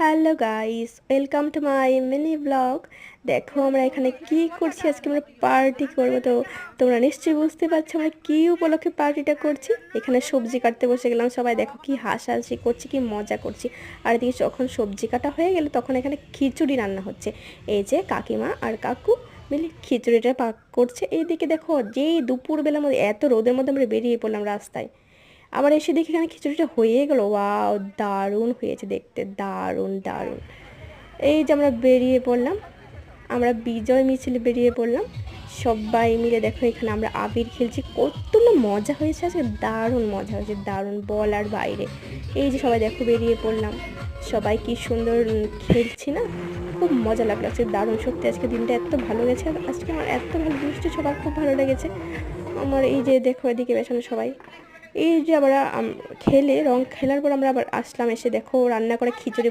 Hello guys, welcome to my mini blog. দেখো আমরা এখানে কি করছি, আজকে আমরা পার্টি করব। তো তোমরা নিশ্চয়ই বুঝতে পারছো আমরা কি উপলক্ষে পার্টিটা করছি। এখানে সবজি কাটতে বসে গেলাম, সবাই দেখো কি হাসাহাসি করছি, কি মজা করছি। আর এদিকে যখন সবজি কাটা হয়ে গেল তখন এখানে খিচুড়ি রান্না হচ্ছে। এই যে কাকিমা আর কাকু মিলে খিচুড়িটা পাক করছে। এইদিকে দেখো যেই দুপুরবেলার মধ্যে এত রোদের মধ্যে আমরা বেরিয়ে পড়লাম রাস্তায়। আবার এসে দেখি এখানে খিচুড়িটা হয়ে গেল। ওয়াও, দারুণ হয়েছে দেখতে, দারুণ দারুণ। এই যে আমরা বেরিয়ে পড়লাম, আমরা বিজয় মিছিলে বেরিয়ে পড়লাম সবাই মিলে। দেখো এখানে আমরা আবির খেলছি, কত না মজা হয়েছে আজকে, দারুণ মজা হয়েছে, দারুণ বলার বাইরে। এই যে সবাই দেখো বেরিয়ে পড়লাম, সবাই কি সুন্দর খেলছি না, খুব মজা লাগলো আজকে, দারুণ। সত্যি আজকে দিনটা এত ভালো গেছে, আজকে আমার এত ভালো, নিশ্চয়ই সবার খুব ভালো লেগেছে আমার। এই যে দেখো এদিকে পেছনে সবাই, এই যে আমরা খেলে রং খেলার পর আমরা আবার আসলাম, এসে দেখো রান্না করে খিচুড়ি